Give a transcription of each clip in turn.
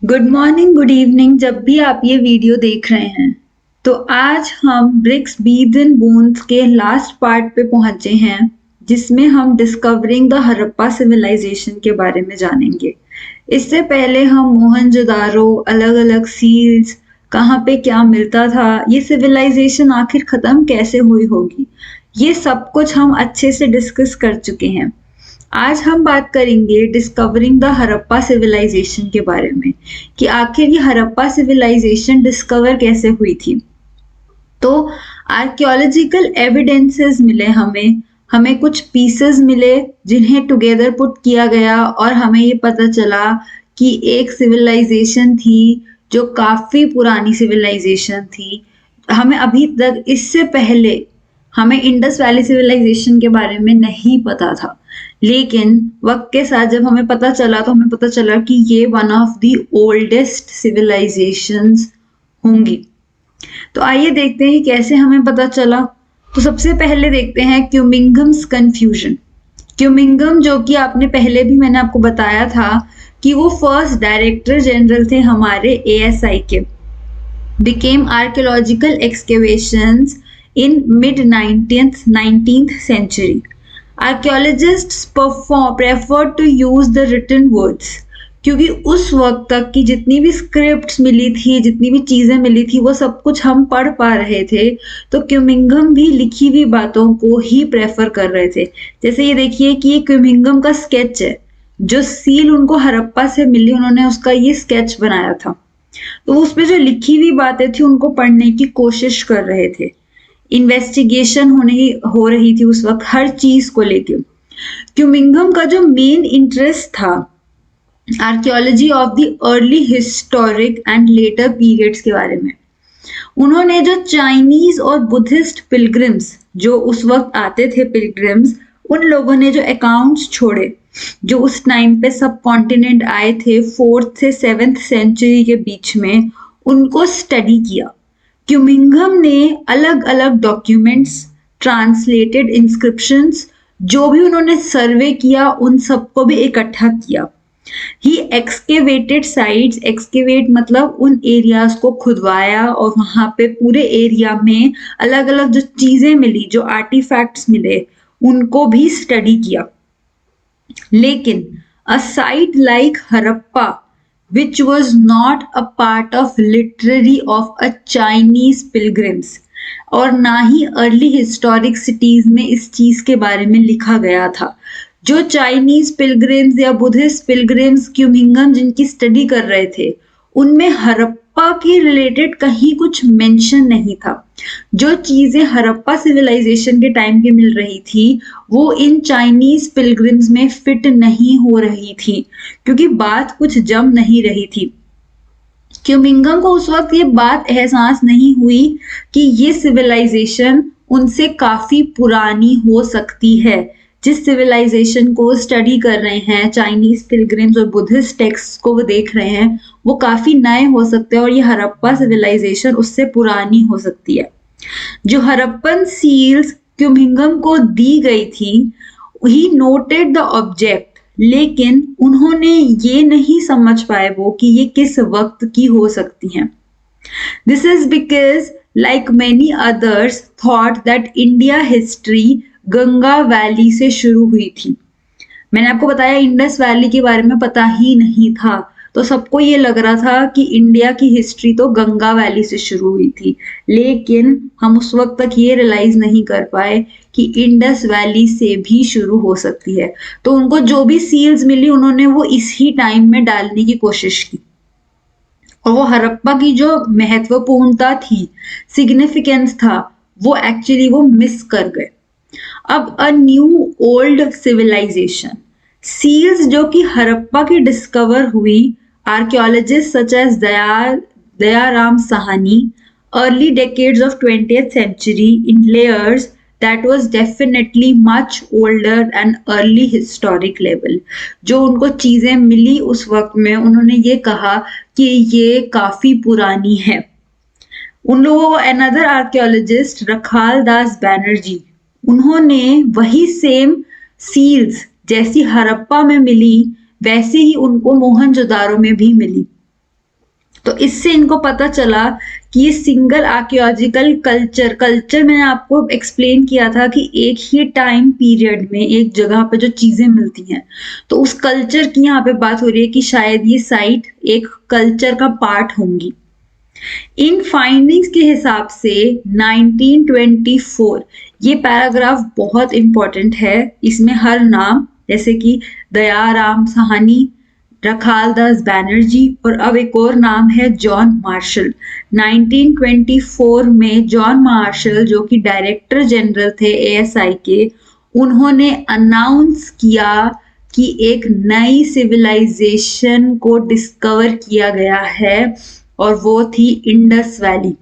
Good morning, good evening जब भी आप ये वीडियो देख रहे हैं। तो आज हम ब्रिक्स बीड्स एंड बोन्स के लास्ट पार्ट पे पहुंचे हैं, जिसमें हम डिस्कवरिंग द हड़प्पा सिविलाइजेशन के बारे में जानेंगे। इससे पहले हम मोहनजोदारो, अलग-अलग सील्स, कहाँ पे क्या मिलता था, ये सिविलाइजेशन आखिर खत्म कैसे हुई होगी, ये सब कुछ हम अच्छे से डिस्कस कर चुके हैं। आज हम बात करेंगे डिस्कवरिंग द हड़प्पा सिविलाइजेशन के बारे में कि आखिर ये हड़प्पा सिविलाइजेशन डिस्कवर कैसे हुई थी। तो आर्कियोलॉजिकल एविडेंसेस मिले हमें, हमें कुछ पीसेस मिले जिन्हें टुगेदर पुट किया गया और हमें ये पता चला कि एक सिविलाइजेशन थी जो काफी पुरानी सिविलाइजेशन थी। हमें अभी तक इससे पहले हमें इंडस वैली सिविलाइजेशन के बारे में नहीं पता था, लेकिन वक्त के साथ जब हमें पता चला तो हमें पता चला कि ये one of the oldest civilisations होंगी। तो आइए देखते हैं कि कैसे हमें पता चला। तो सबसे पहले देखते हैं क्यूमिंगम्स कंफ्यूजन। क्यूमिंगम, जो कि आपने पहले भी मैंने आपको बताया था कि वो फर्स्ट डायरेक्टर जनरल थे हमारे एएसआई के, became archaeological excavations in mid 19th century. Archaeologists preferred to use the written words, क्योंकि उस वक्त तक की जितनी भी स्क्रिप्ट्स मिली थी, जितनी भी चीजें मिली थी, वो सब कुछ हम पढ़ पा रहे थे। तो क्यूमिंगम भी लिखी हुई बातों को ही प्रेफर कर रहे थे। जैसे ये देखिए कि ये क्यूमिंगम का स्केच है, जो सील उनको हड़प्पा से मिली, उन्होंने उसका ये स्केच बनाया था। तो उसपे जो लिखी हुई बातें थी उनको पढ़ने की कोशिश कर रहे थे। इन्वेस्टिगेशन हो रही थी उस वक्त हर चीज को लेके। क्यूमिंगम का जो मेन इंटरेस्ट था archaeology of the early historic and later periods के बारे में। उन्होंने जो चाइनीज और बुद्धिस्ट पिलग्रिम्स जो उस वक्त आते थे, पिलग्रिम्स, उन लोगों ने जो अकाउंट्स छोड़े, जो उस टाइम पे सब कॉन्टिनेंट आए थे 4th से 7th सेंचुरी के बीच में, उनको स्टडी किया। क्यूमिंगम ने अलग अलग डॉक्यूमेंट्स, ट्रांसलेटेड इंस्क्रिप्शंस, जो भी उन्होंने सर्वे किया उन सबको भी इकट्ठा किया। ही एक्सकेवेटेड साइट्स, एक्सकेवेट मतलब उन एरियाज को खुदवाया और वहां पे पूरे एरिया में अलग अलग जो चीजें मिली, जो आर्टिफैक्ट्स मिले, उनको भी स्टडी किया। लेकिन a site like Harappa, which was not a part of literary of a Chinese pilgrims, और ना ही अर्ली हिस्टोरिक सिटीज में इस चीज के बारे में लिखा गया था। जो चाइनीज पिलग्रिम्स या बुद्धिस्ट पिलग्रिम्स क्यूमिंगम जिनकी स्टडी कर रहे थे, उनमें हड़प्पा के रिलेटेड कहीं कुछ मेंशन नहीं था। जो चीजें हड़प्पा सिविलाइजेशन के टाइम की मिल रही थी वो इन चाइनीज पिलग्रिम्स में फिट नहीं हो रही थी, क्योंकि बात कुछ जम नहीं रही थी। क्यूमिंगम को उस वक्त ये बात एहसास नहीं हुई कि ये सिविलाइजेशन उनसे काफी पुरानी हो सकती है। जिस सिविलाइजेशन को स्टडी कर रहे हैं, चाइनीज पिलग्रिम्स और बुद्धिस्ट टेक्स्ट को वो देख रहे हैं, वो काफी नए हो सकते हैं और ये हड़प्पा सिविलाइजेशन उससे पुरानी हो सकती है। जो हड़प्पन सील्स क्यूमिंगम को दी गई थी, ही नोटेड द ऑब्जेक्ट, लेकिन उन्होंने ये नहीं समझ पाए वो कि ये किस वक्त की हो सकती हैं। This is because like many others thought that India history Ganga valley से शुरू हुई थी। मैंने आपको बताया इंडस वैली के बारे में पता ही नहीं था, तो सबको ये लग रहा था कि इंडिया की हिस्ट्री तो गंगा वैली से शुरू हुई थी, लेकिन हम उस वक्त तक ये रियलाइज नहीं कर पाए कि इंडस वैली से भी शुरू हो सकती है। तो उनको जो भी सील्स मिली उन्होंने वो इसी टाइम में डालने की कोशिश की, और वो हड़प्पा की जो महत्वपूर्णता थी, सिग्निफिकेंस था, वो एक्चुअली वो मिस कर गए। अब a new old civilisation seals जो कि हड़प्पा की डिस्कवर हुई, archaeologist such as Dayaram Sahni, early decades of 20th century in layers that was definitely much older and early historic level। जो उनको चीजें मिली उस वक्त में, उन्होंने ये कहा कि ये काफी पुरानी है। उन लोगों को अनदर आर्कियोलॉजिस्ट रखाल दास बैनर्जी, उन्होंने वही सेम सील्स जैसी हड़प्पा में मिली वैसे ही उनको मोहनजोदारो में भी मिली। तो इससे इनको पता चला कि ये सिंगल आर्कियोलॉजिकल कल्चर मैंने आपको एक्सप्लेन किया था कि एक ही टाइम पीरियड में एक जगह पे जो चीजें मिलती हैं, तो उस कल्चर की यहाँ पे बात हो रही है कि शायद ये साइट एक कल्चर का पार्ट होंगी। इन फाइंडिंग्स के हिसाब से 1924, ये पैराग्राफ बहुत इंपॉर्टेंट है, इसमें हर नाम जैसे कि दयाराम साहनी, रखालदास बैनर्जी और अब एक और नाम है जॉन मार्शल। 1924 में जॉन मार्शल जो कि डायरेक्टर जनरल थे एएसआई के, उन्होंने अनाउंस किया कि एक नई सिविलाइजेशन को डिस्कवर किया गया है और वो थी इंडस वैली।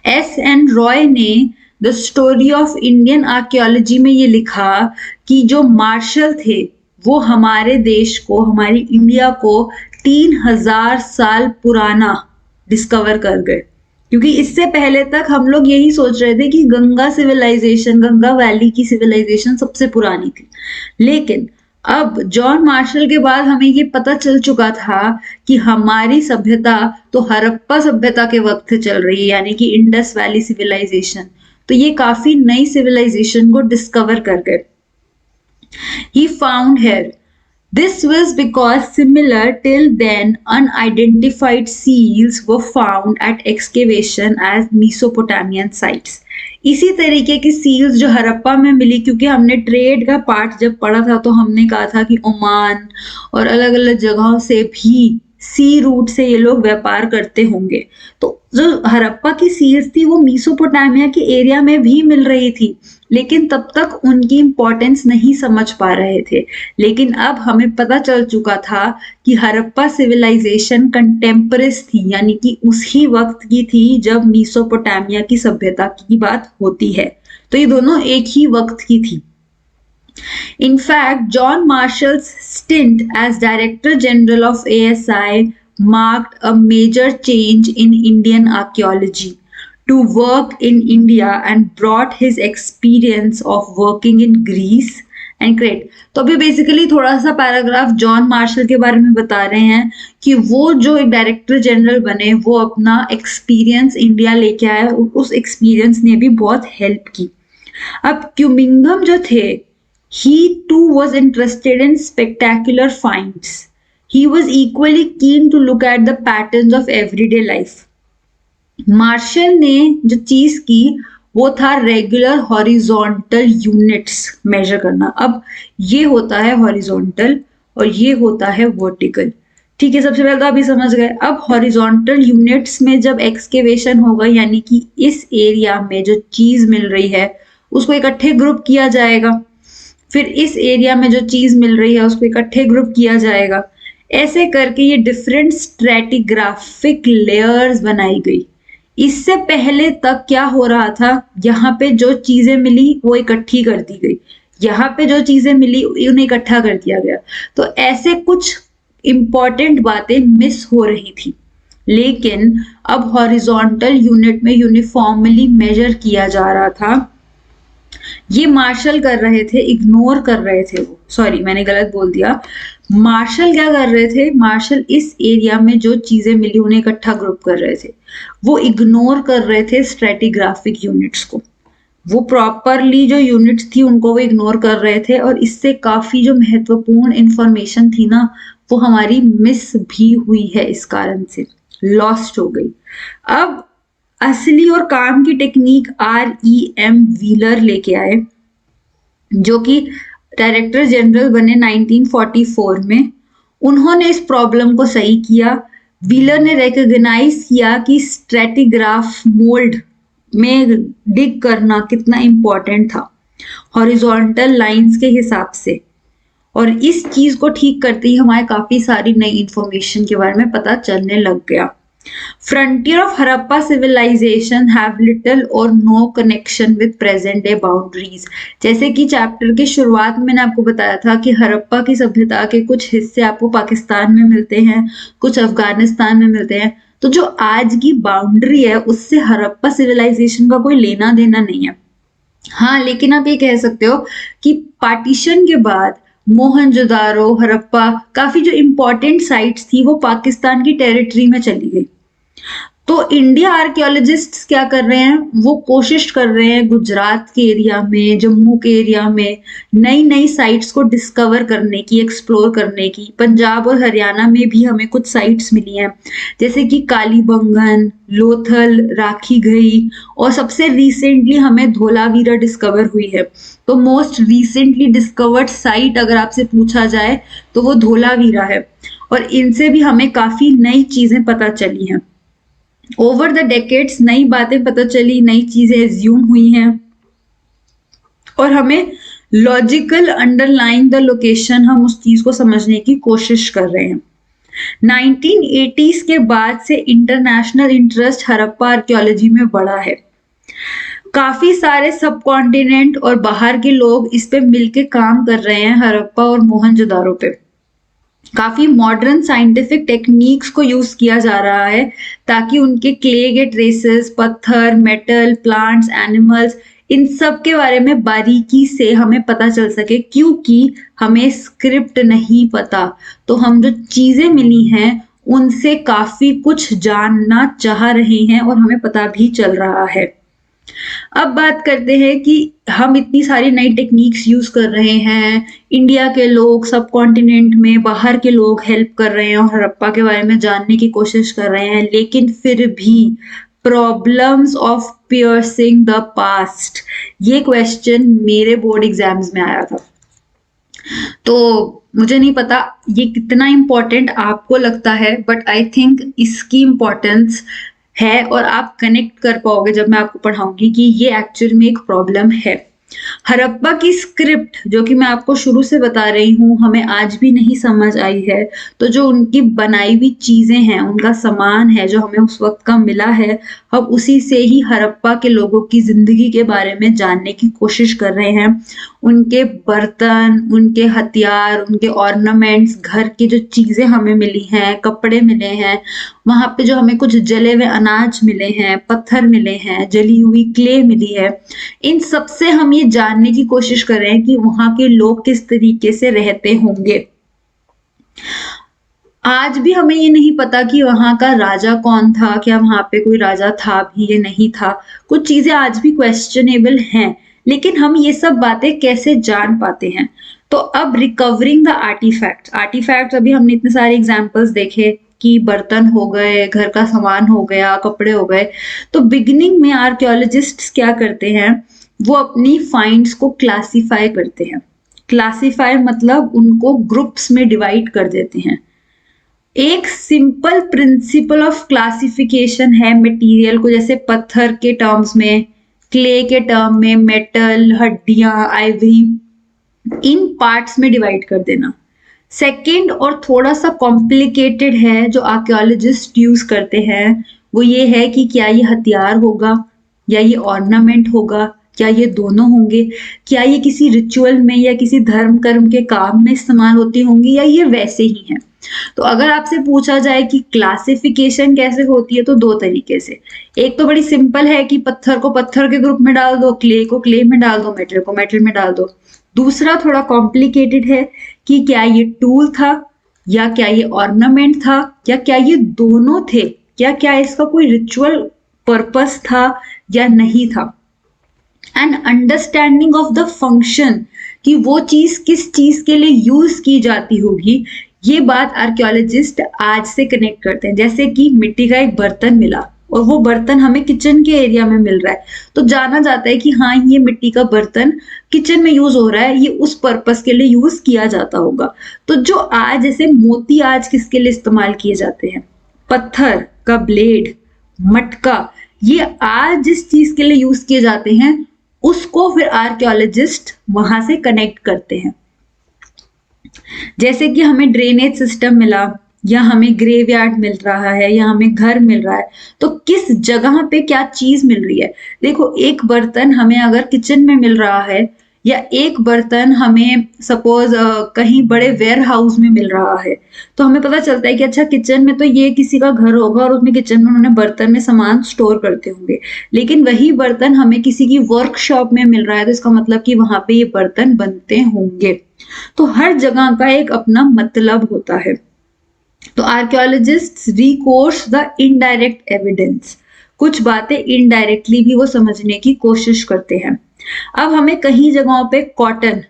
एस.एन. रॉय ने the story of Indian archaeology में ये लिखा कि जो मार्शल थे वो हमारे देश को, हमारी इंडिया को 3000 साल पुराना डिस्कवर कर गए, क्योंकि इससे पहले तक हम लोग यही सोच रहे थे कि गंगा सिविलाइजेशन, गंगा वैली की सिविलाइजेशन सबसे पुरानी थी। लेकिन अब जॉन मार्शल के बाद हमें ये पता चल चुका था कि हमारी सभ्यता तो हड़प्पा सभ्यता के वक्त से चल रही है, यानी कि इंडस वैली सिविलाइजेशन। तो ये काफी नई सिविलाइजेशन को डिस्कवर कर गए। He found here. This was because similar till then unidentified seals were found at excavation as Mesopotamian sites. इसी तरीके की सील्स जो हड़प्पा में मिली, क्योंकि हमने ट्रेड का पार्ट जब पढ़ा था तो हमने कहा था कि ओमान और अलग अलग जगहों से भी सी रूट से ये लोग व्यापार करते होंगे। तो जो हड़प्पा की सील्स थी वो मेसोपोटामिया के एरिया में भी मिल रही थी, लेकिन तब तक उनकी इंपॉर्टेंस नहीं समझ पा रहे थे। लेकिन अब हमें पता चल चुका था कि हड़प्पा सिविलाइजेशन कंटेम्पररी थी, यानी कि उसी वक्त की थी जब मेसोपोटामिया की सभ्यता की बात होती है। तो ये दोनों एक ही वक्त की थी। In fact, John Marshall's stint as Director General of ASI marked a major change in Indian archaeology to work in India and brought his experience of working in Greece and Crete. तो अभी basically थोड़ा सा paragraph John Marshall के बारे में बता रहे हैं कि वो जो एक डायरेक्टर जनरल बने, वो अपना एक्सपीरियंस इंडिया लेके आए और उस एक्सपीरियंस ने भी बहुत हेल्प की। अब क्यूमिंगम जो थे, he too was interested in spectacular finds. He was equally keen to look at the patterns of everyday life. Marshall ने जो चीज की वो था रेगुलर हॉरिजॉन्टल यूनिट्स मेजर करना। अब ये होता है हॉरिजॉन्टल और ये होता है वर्टिकल। ठीक है, सबसे पहले तो आप ये समझ गए। अब हॉरिजॉन्टल यूनिट्स में जब एक्सकेवेशन होगा, यानी कि इस एरिया में जो चीज मिल रही है उसको इकट्ठे ग्रुप किया जाएगा, फिर इस एरिया में जो चीज मिल रही है उसको इकट्ठे ग्रुप किया जाएगा। ऐसे करके ये डिफरेंट स्ट्रेटिग्राफिक लेयर्स बनाई गई। इससे पहले तक क्या हो रहा था, यहाँ पे जो चीजें मिली वो इकट्ठी कर दी गई, यहाँ पे जो चीजें मिली उन्हें इकट्ठा कर दिया गया। तो ऐसे कुछ इंपॉर्टेंट बातें मिस हो रही थी। लेकिन अब हॉरिजॉन्टल यूनिट में यूनिफॉर्मली मेजर किया जा रहा था। ये मार्शल कर रहे थे, इग्नोर कर रहे थे वो, सॉरी मैंने गलत बोल दिया। मार्शल क्या कर रहे थे, मार्शल इस एरिया में जो चीजें मिली उन्हें इकट्ठा ग्रुप कर रहे थे, वो इग्नोर कर रहे थे स्ट्रेटिग्राफिक यूनिट्स को। वो प्रॉपरली जो यूनिट्स थी उनको वो इग्नोर कर रहे थे और इससे काफी जो महत्वपूर्ण इंफॉर्मेशन थी ना वो हमारी मिस भी हुई है, इस कारण से लॉस्ट हो गई। अब असली और काम की टेक्निक R.E.M. व्हीलर लेके आए, जो कि डायरेक्टर जनरल बने 1944 में। उन्होंने इस प्रॉब्लम को सही किया। व्हीलर ने रिकॉग्नाइज किया कि स्ट्रेटिग्राफ मोल्ड में डिग करना कितना इंपॉर्टेंट था हॉरिजॉन्टल लाइंस के हिसाब से, और इस चीज को ठीक करते ही हमारे काफी सारी नई इंफॉर्मेशन के बारे में पता चलने लग गया। Frontier of Harappa civilization have little or no connection with present day boundaries. जैसे कि चैप्टर के शुरुआत में मैंने आपको बताया था कि हड़प्पा की सभ्यता के कुछ हिस्से आपको पाकिस्तान में मिलते हैं, कुछ अफगानिस्तान में मिलते हैं। तो जो आज की बाउंड्री है उससे हड़प्पा सिविलाइजेशन का कोई लेना देना नहीं है। हाँ, लेकिन आप ये कह सकते हो कि पार्टीशन के बाद मोहनजोदारो, हड़प्पा, काफी जो इम्पोर्टेंट साइट्स थी वो पाकिस्तान की टेरिटरी में चली गई। तो इंडिया आर्कियोलॉजिस्ट्स क्या कर रहे हैं, वो कोशिश कर रहे हैं गुजरात के एरिया में, जम्मू के एरिया में नई नई साइट्स को डिस्कवर करने की, एक्सप्लोर करने की। पंजाब और हरियाणा में भी हमें कुछ साइट्स मिली हैं, जैसे कि कालीबंगन, लोथल, राखी गई, और सबसे रिसेंटली हमें धोलावीरा डिस्कवर हुई है। तो मोस्ट रिसेंटली डिस्कवर्ड साइट अगर आपसे पूछा जाए तो वो धोलावीरा है, और इनसे भी हमें काफी नई चीजें पता चली हैं। ओवर द डेकेड्स नई बातें पता चली, नई चीजें एज्यूम हुई हैं, और हमें लॉजिकल अंडरलाइन द लोकेशन, हम उस चीज को समझने की कोशिश कर रहे हैं। 1980s के बाद से इंटरनेशनल इंटरेस्ट हड़प्पा आर्कियोलॉजी में बढ़ा है। काफी सारे सब कॉन्टिनेंट और बाहर के लोग इस पे मिलके काम कर रहे हैं, हड़प्पा और मोहनजोदारो पे। काफी मॉडर्न साइंटिफिक टेक्निक्स को यूज किया जा रहा है ताकि उनके क्ले के ट्रेसेस, पत्थर, मेटल, प्लांट्स, एनिमल्स, इन सब के बारे में बारीकी से हमें पता चल सके, क्योंकि हमें स्क्रिप्ट नहीं पता। तो हम जो चीजें मिली हैं उनसे काफी कुछ जानना चाह रहे हैं और हमें पता भी चल रहा है। अब बात करते हैं कि हम इतनी सारी नई टेक्निक्स यूज कर रहे हैं, इंडिया के लोग सब कॉन्टिनेंट में बाहर के लोग हेल्प कर रहे हैं और हड़प्पा के बारे में जानने की कोशिश कर रहे हैं, लेकिन फिर भी problems of piercing the past, ये क्वेश्चन मेरे बोर्ड एग्जाम्स में आया था। तो मुझे नहीं पता ये कितना इम्पोर्टेंट आपको लगता है, बट आई थिंक इसकी इम्पोर्टेंस है और आप कनेक्ट कर पाओगे जब मैं आपको पढ़ाऊंगी कि ये एक्चुअल में एक प्रॉब्लम है। हड़प्पा की स्क्रिप्ट, जो कि मैं आपको शुरू से बता रही हूँ, हमें आज भी नहीं समझ आई है। तो जो उनकी बनाई हुई चीजें हैं, उनका सामान है जो हमें उस वक्त का मिला है, हम उसी से ही हड़प्पा के लोगों की जिंदगी के बारे में जानने की कोशिश कर रहे हैं। उनके बर्तन, उनके हथियार, उनके ऑर्नामेंट्स, घर की जो चीजें हमें मिली हैं, कपड़े मिले हैं, वहां पे जो हमें कुछ जले हुए अनाज मिले हैं, पत्थर मिले हैं, जली हुई क्ले मिली है, इन सब से हम ये जानने की कोशिश कर रहे हैं कि वहां के लोग किस तरीके से रहते होंगे। आज भी हमें ये नहीं पता कि वहां का राजा कौन था, क्या वहां पे कोई राजा था भी या नहीं था। कुछ चीजें आज भी क्वेश्चनेबल हैं, लेकिन हम ये सब बातें कैसे जान पाते हैं। तो अब रिकवरिंग द आर्टिफैक्ट्स, अभी हमने इतने सारे एग्जांपल्स देखे कि बर्तन हो गए, घर का सामान हो गया, कपड़े हो गए। तो बिगिनिंग में आर्कियोलॉजिस्ट्स क्या करते हैं, वो अपनी फाइंड्स को क्लासिफाई करते हैं। क्लासिफाई मतलब उनको ग्रुप्स में डिवाइड कर देते हैं। एक सिंपल प्रिंसिपल ऑफ क्लासिफिकेशन है मटेरियल को, जैसे पत्थर के टर्म्स में, क्ले के टर्म में, मेटल, हड्डियां, आइवरी, इन पार्ट्स में डिवाइड कर देना। सेकेंड और थोड़ा सा कॉम्प्लिकेटेड है जो आर्कियोलॉजिस्ट यूज करते हैं, वो ये है कि क्या ये हथियार होगा या ये ऑर्नामेंट होगा, क्या ये दोनों होंगे, क्या ये किसी रिचुअल में या किसी धर्म कर्म के काम में इस्तेमाल होती होंगी, या ये वैसे ही हैं। तो अगर आपसे पूछा जाए कि क्लासिफिकेशन कैसे होती है, तो दो तरीके से। एक तो बड़ी सिंपल है कि पत्थर को पत्थर के ग्रुप में डाल दो, क्ले को क्ले में डाल दो, मेटल को मेटल में डाल दो। दूसरा थोड़ा कॉम्प्लिकेटेड है कि क्या ये टूल था, या क्या ये ऑर्नामेंट था, या क्या ये दोनों थे, क्या इसका कोई रिचुअल पर्पस था या नहीं था। And understanding of the function, कि वो चीज किस चीज के लिए यूज की जाती होगी, ये बात आर्कियोलॉजिस्ट आज से कनेक्ट करते हैं। जैसे कि मिट्टी का एक बर्तन मिला और वो बर्तन हमें किचन के एरिया में मिल रहा है, तो जाना जाता है कि हाँ, ये मिट्टी का बर्तन किचन में यूज हो रहा है, ये उस पर्पस के लिए यूज किया जाता होगा। तो जो आज जैसे मोती आज किसके लिए इस्तेमाल किए जाते हैं, पत्थर का ब्लेड, मटका, ये आज जिस चीज के लिए यूज किए जाते हैं उसको फिर आर्कियोलॉजिस्ट वहां से कनेक्ट करते हैं। जैसे कि हमें ड्रेनेज सिस्टम मिला, या हमें ग्रेवयार्ड मिल रहा है, या हमें घर मिल रहा है, तो किस जगह पे क्या चीज मिल रही है। देखो, एक बर्तन हमें अगर किचन में मिल रहा है, या एक बर्तन हमें सपोज कहीं बड़े वेयर हाउस में मिल रहा है, तो हमें पता चलता है कि अच्छा, किचन में तो ये किसी का घर होगा और उसमें किचन में उन्होंने बर्तन में सामान स्टोर करते होंगे। लेकिन वही बर्तन हमें किसी की वर्कशॉप में मिल रहा है, तो इसका मतलब कि वहां पे ये बर्तन बनते होंगे। तो हर जगह का एक अपना मतलब होता है। तो archaeologists recourse the indirect evidence, कुछ बातें इनडायरेक्टली भी वो समझने की कोशिश करते हैं। अब हमें कई जगहों पे कॉटन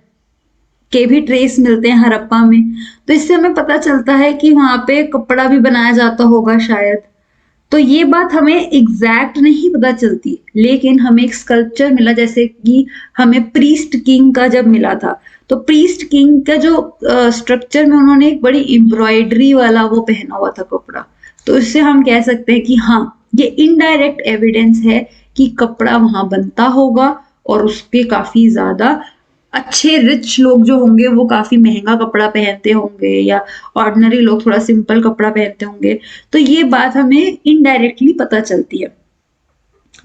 के भी ट्रेस मिलते हैं हड़प्पा में, तो इससे हमें पता चलता है कि वहां पे कपड़ा भी बनाया जाता होगा शायद। तो ये बात हमें एग्जैक्ट नहीं पता चलती, लेकिन हमें एक स्कल्पचर मिला, जैसे कि हमें प्रीस्ट किंग का जब मिला था, तो प्रीस्ट किंग का जो स्ट्रक्चर में उन्होंने एक बड़ी एम्ब्रॉयडरी वाला वो पहना हुआ था कपड़ा, तो इससे हम कह सकते हैं कि हाँ, ये इनडायरेक्ट एविडेंस है कि कपड़ा वहां बनता होगा, और उसके काफी ज्यादा अच्छे रिच लोग जो होंगे वो काफी महंगा कपड़ा पहनते होंगे, या ऑर्डिनरी लोग थोड़ा सिंपल कपड़ा पहनते होंगे। तो ये बात हमें इनडायरेक्टली पता चलती है।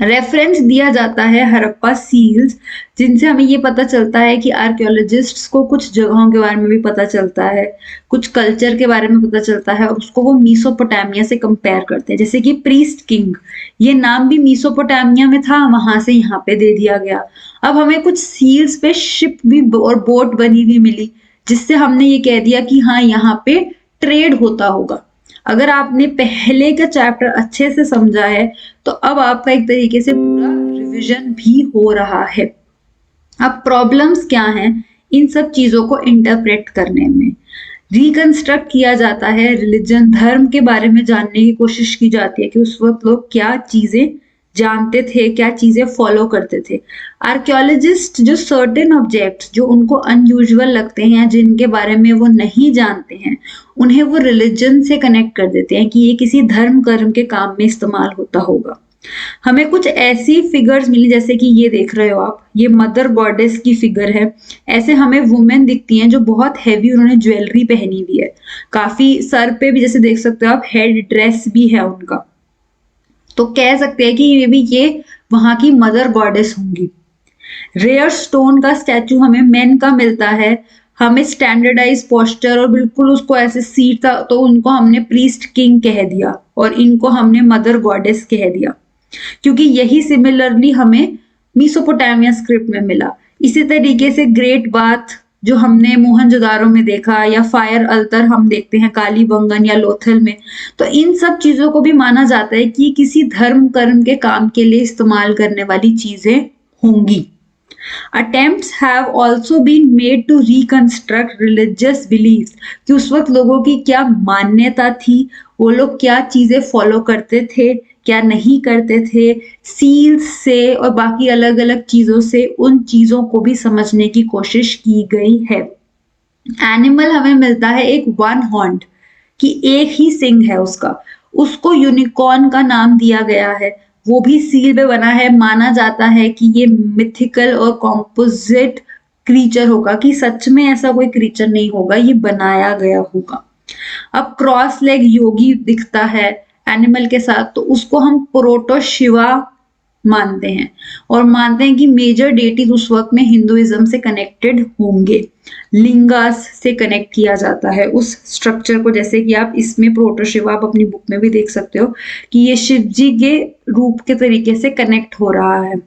रेफरेंस दिया जाता है हड़प्पा सील्स, जिनसे हमें ये पता चलता है कि आर्कियोलॉजिस्ट्स को कुछ जगहों के बारे में भी पता चलता है, कुछ कल्चर के बारे में पता चलता है, और उसको वो मीसोपोटामिया से कंपेयर करते हैं। जैसे कि प्रीस्ट किंग, ये नाम भी मीसोपोटामिया में था, वहां से यहाँ पे दे दिया गया। अब हमें कुछ सील्स पे शिप भी और बोट बनी हुई मिली, जिससे हमने ये कह दिया कि हाँ, यहाँ पे ट्रेड होता होगा। अगर आपने पहले का चैप्टर अच्छे से समझा है, तो अब आपका एक तरीके से पूरा रिवीजन भी हो रहा है। अब प्रॉब्लम्स क्या हैं इन सब चीजों को इंटरप्रेट करने में? रिकंस्ट्रक्ट किया जाता है रिलीजन, धर्म के बारे में जानने की कोशिश की जाती है कि उस वक्त लोग क्या चीजें जानते थे, क्या चीजें फॉलो करते थे। आर्कियोलॉजिस्ट जो सर्टेन ऑब्जेक्ट्स जो उनको अनयूजुअल लगते हैं, जिनके बारे में वो नहीं जानते हैं, उन्हें वो रिलीजन से कनेक्ट कर देते हैं कि ये किसी धर्म कर्म के काम में इस्तेमाल होता होगा। हमें कुछ ऐसी फिगर्स मिली, जैसे कि ये देख रहे हो आप, ये मदर गॉडेस की फिगर है। ऐसे हमें वुमेन दिखती हैं जो बहुत हैवी उन्होंने ज्वेलरी पहनी हुई है, काफी सर पे भी जैसे देख सकते हो आप हेड ड्रेस भी है उनका, तो कह सकते हैं कि ये भी ये वहां की मदर गॉडेस होंगी। रेयर स्टोन का स्टैचू हमें मेन का मिलता है, हमें स्टैंडर्डाइज पोस्टर और बिल्कुल उसको ऐसे सीट था, तो उनको हमने प्रीस्ट किंग कह दिया और इनको हमने मदर गॉडेस कह दिया, क्योंकि यही सिमिलरली हमें मीसोपोटामिया स्क्रिप्ट में मिला। इसी तरीके से ग्रेट बाथ जो हमने मोहनजोदारो में देखा, या फायर अल्तर हम देखते हैं कालीबंगन या लोथल में, तो इन सब चीजों को भी माना जाता है कि किसी धर्म कर्म के काम के लिए इस्तेमाल करने वाली चीजें होंगी। Attempts have also been made to reconstruct religious beliefs, कि उस वक्त लोगों की क्या मान्यता थी, वो लोग क्या चीजें फॉलो करते थे, क्या नहीं करते थे। सील्स से और बाकी अलग अलग चीजों से उन चीजों को भी समझने की कोशिश की गई है। एनिमल हमें मिलता है एक वन हॉर्न्ड, कि एक ही सिंग है उसका, उसको यूनिकॉर्न का नाम दिया गया है, वो भी सील पे बना है। माना जाता है कि ये मिथिकल और कॉम्पोजिट क्रीचर होगा, कि सच में ऐसा कोई क्रीचर नहीं होगा, ये बनाया गया होगा। अब क्रॉस लेग योगी दिखता है एनिमल के साथ, तो उसको हम प्रोटो शिवा मानते हैं, और मानते हैं कि मेजर डेटीज उस वक्त में हिंदुइज्म से कनेक्टेड होंगे। लिंगास से कनेक्ट किया जाता है उस स्ट्रक्चर को, जैसे कि आप इसमें प्रोटो शिवा आप अपनी बुक में भी देख सकते हो कि ये शिव जी के रूप के तरीके से कनेक्ट हो रहा है।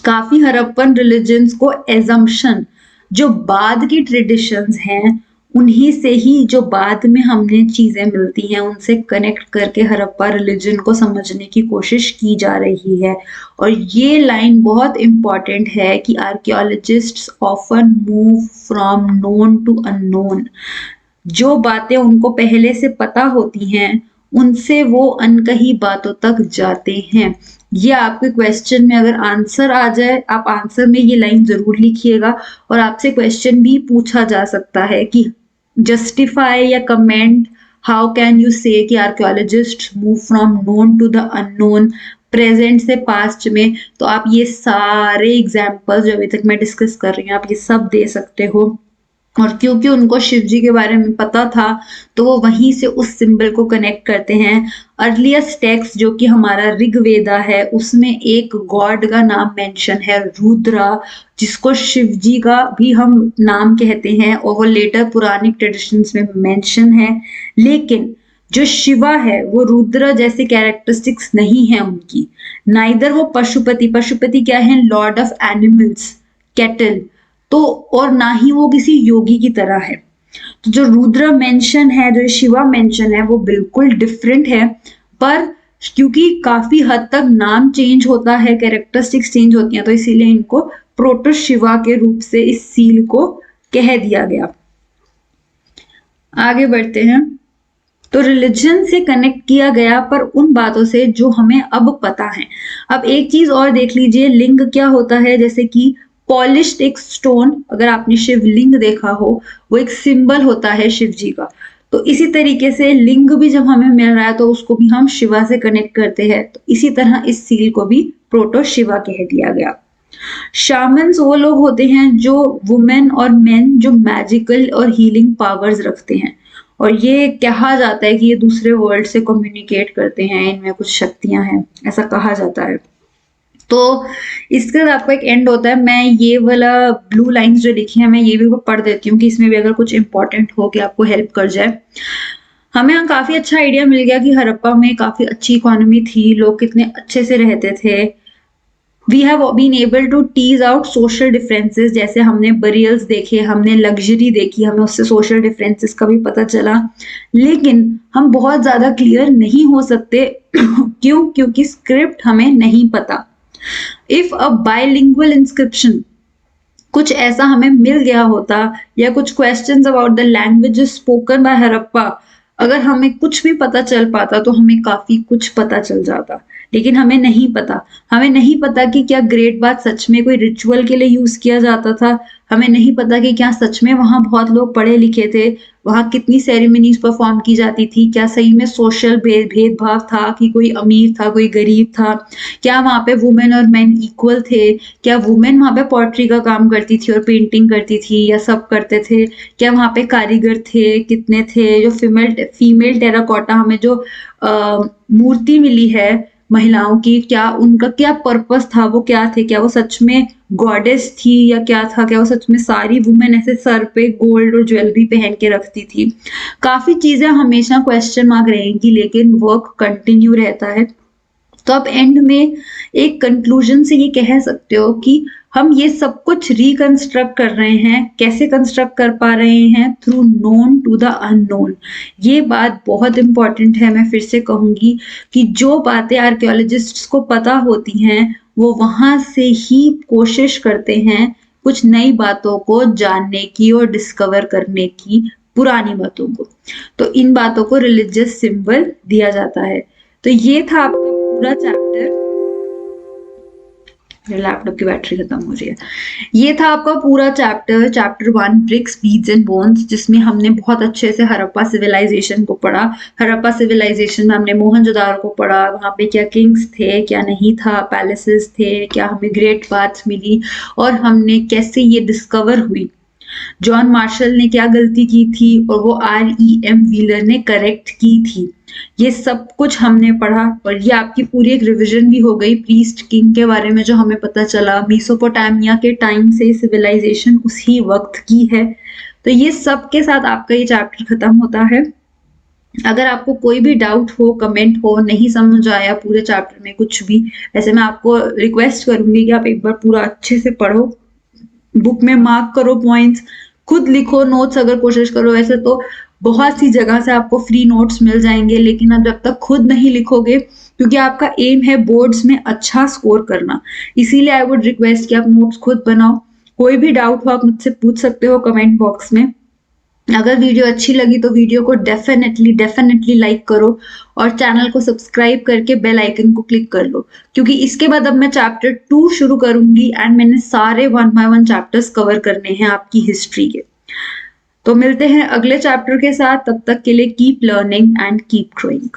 काफी हड़प्पन रिलीजन्स को एजम्पशन, जो बाद की ट्रेडिशंस हैं उन्हीं से ही, जो बाद में हमने चीजें मिलती हैं उनसे कनेक्ट करके हड़प्पा रिलीजन को समझने की कोशिश की जा रही है। और ये लाइन बहुत इंपॉर्टेंट है कि archaeologists often move from known to unknown, जो बातें उनको पहले से पता होती हैं उनसे वो अनकही बातों तक जाते हैं। ये आपके क्वेश्चन में अगर आंसर आ जाए, आप आंसर में ये लाइन जरूर लिखिएगा, और आपसे क्वेश्चन भी पूछा जा सकता है कि जस्टिफाई या comment, how can you say कि archaeologist move from known to the unknown, present से पास्ट में। तो आप ये सारे एग्जाम्पल्स जो अभी तक मैं डिस्कस कर रही हूँ, आप ये सब दे सकते हो। और क्योंकि उनको शिव जी के बारे में पता था, तो वो वहीं से उस सिंबल को कनेक्ट करते हैं। अर्लीस्ट टेक्स्ट जो कि हमारा ऋग्वेदा है, उसमें एक गॉड का नाम मेंशन है, रुद्रा, जिसको शिव जी का भी हम नाम कहते हैं, और वो लेटर पुरानिक ट्रेडिशंस में मेंशन है। लेकिन जो शिवा है वो रुद्र जैसे कैरेक्टरिस्टिक्स नहीं है उनकी, नाइदर वो पशुपति, पशुपति क्या है, लॉर्ड ऑफ एनिमल्स, कैटल, तो और ना ही वो किसी योगी की तरह है। तो जो रुद्र मेंशन है, जो शिवा मेंशन है, वो बिल्कुल डिफरेंट है, पर क्योंकि काफी हद तक नाम चेंज होता है, कैरेक्टरिस्टिक्स चेंज होती हैं, तो इसीलिए इनको प्रोटो शिवा के रूप से इस सील को कह दिया गया। आगे बढ़ते हैं। तो रिलीजन से कनेक्ट किया गया, पर उन बातों से जो हमें अब पता है। अब एक चीज और देख लीजिए, लिंग क्या होता है, जैसे कि पॉलिश्ड एक स्टोन, अगर आपने शिवलिंग देखा हो, वो एक सिंबल होता है शिव जी का। तो इसी तरीके से लिंग भी जब हमें मिल रहा है तो उसको भी हम शिवा से कनेक्ट करते हैं, तो इसी तरह इस सील को भी प्रोटो शिवा कह दिया गया। शामन्स वो लोग होते हैं जो वुमेन और मेन जो मैजिकल और हीलिंग पावर्स रखते हैं, और ये कहा जाता है कि ये दूसरे वर्ल्ड से कम्युनिकेट करते हैं, इनमें कुछ शक्तियां हैं, ऐसा कहा जाता है। तो इसके बाद आपका एक एंड होता है। मैं ये वाला ब्लू लाइंस जो लिखी है, मैं ये भी पढ़ देती हूँ कि इसमें भी अगर कुछ इंपॉर्टेंट हो कि आपको हेल्प कर जाए। हमें यहाँ काफी अच्छा आइडिया मिल गया कि हड़प्पा में काफी अच्छी इकोनॉमी थी, लोग कितने अच्छे से रहते थे। We have been able to tease out social differences, जैसे हमने बरियल्स देखे, हमने लग्जरी देखी, हमें उससे सोशल डिफरेंसेस का भी पता चला। लेकिन हम बहुत ज्यादा क्लियर नहीं हो सकते क्यों? क्योंकि स्क्रिप्ट हमें नहीं पता। इफ अ बायलिंगुअल इंस्क्रिप्शन, कुछ ऐसा हमें मिल गया होता, या कुछ questions about the language spoken by Harappa, अगर हमें कुछ भी पता चल पाता तो हमें काफी कुछ पता चल जाता। लेकिन हमें नहीं पता। हमें नहीं पता कि क्या ग्रेट बात सच में कोई रिचुअल के लिए यूज किया जाता था। हमें नहीं पता कि क्या सच में वहां बहुत लोग पढ़े लिखे थे, वहां कितनी सेरेमनीज परफॉर्म की जाती थी, क्या सही में सोशल भेदभाव था कि कोई अमीर था कोई गरीब था, क्या वहां पे वुमेन और मेन इक्वल थे, क्या वुमेन वहां पे पोएट्री का काम करती थी और पेंटिंग करती थी, या सब करते थे, क्या वहां पे कारीगर थे, कितने थे, जो फीमेल टेराकोटा हमें जो मूर्ति मिली है महिलाओं की, क्या उनका क्या पर्पस था, वो क्या थे, क्या वो सच में गॉडेस थी या क्या था, क्या वो सच में सारी वुमेन ऐसे सर पे गोल्ड और ज्वेलरी पहन के रखती थी। काफी चीजें हमेशा क्वेश्चन मार्क रहेंगी, लेकिन वर्क कंटिन्यू रहता है। तो आप एंड में एक कंक्लूजन से ये कह सकते हो कि हम ये सब कुछ रिकंस्ट्रक्ट कर रहे हैं। कैसे कंस्ट्रक्ट कर पा रहे हैं? Through known to the unknown. ये बात बहुत इंपॉर्टेंट है। मैं फिर से कहूंगी कि जो बातें आर्कियोलॉजिस्ट्स को पता होती हैं, वो वहां से ही कोशिश करते हैं कुछ नई बातों को जानने की और डिस्कवर करने की, पुरानी बातों को। तो इन बातों को रिलीजियस सिंबल दिया जाता है। तो ये था आपका पूरा चैप्टर। लैपटॉप की बैटरी खत्म हो रही है। ये था आपका पूरा chapter 1 bricks beads and bones, जिसमें हमने बहुत अच्छे से हड़प्पा सिविलाइजेशन को पढ़ा। हड़प्पा सिविलाइजेशन में हमने मोहनजोदारो को पढ़ा, वहां पे क्या किंग्स थे क्या नहीं था, पैलेसेस थे क्या, हमें ग्रेट बाथ्स मिली, और हमने कैसे ये डिस्कवर हुई, जॉन मार्शल ने क्या गलती की थी और वो REM व्हीलर ने करेक्ट की थी। ये सब कुछ हमने पढ़ा, और ये आपकी पूरी एक रिवीजन भी हो गई प्रीस्ट किंग के बारे में, जो हमें पता चला मेसोपोटामिया के टाइम से सिविलाइजेशन उसी वक्त की है। तो ये सब के साथ आपका ये चैप्टर खत्म होता है। अगर आपको कोई भी डाउट हो, कमेंट हो, नहीं समझ आया पूरे चैप्टर में कुछ भी, वैसे मैं आपको रिक्वेस्ट करूंगी कि आप एक बार पूरा अच्छे से पढ़ो, बुक में मार्क करो पॉइंट्स, खुद लिखो नोट्स अगर कोशिश करो। वैसे तो बहुत सी जगह से आपको फ्री नोट्स मिल जाएंगे, लेकिन आप जब तक खुद नहीं लिखोगे, क्योंकि आपका एम है बोर्ड्स में अच्छा स्कोर करना, इसीलिए आई वुड रिक्वेस्ट कि आप नोट्स खुद बनाओ। कोई भी डाउट हो आप मुझसे पूछ सकते हो कमेंट बॉक्स में। अगर वीडियो अच्छी लगी तो वीडियो को डेफिनेटली लाइक करो, और चैनल को सब्सक्राइब करके बेल आइकन को क्लिक कर लो, क्योंकि इसके बाद अब मैं चैप्टर 2 शुरू करूंगी, एंड मैंने सारे 1 by 1 चैप्टर्स कवर करने हैं आपकी हिस्ट्री के। तो मिलते हैं अगले चैप्टर के साथ, तब तक के लिए keep learning and keep growing.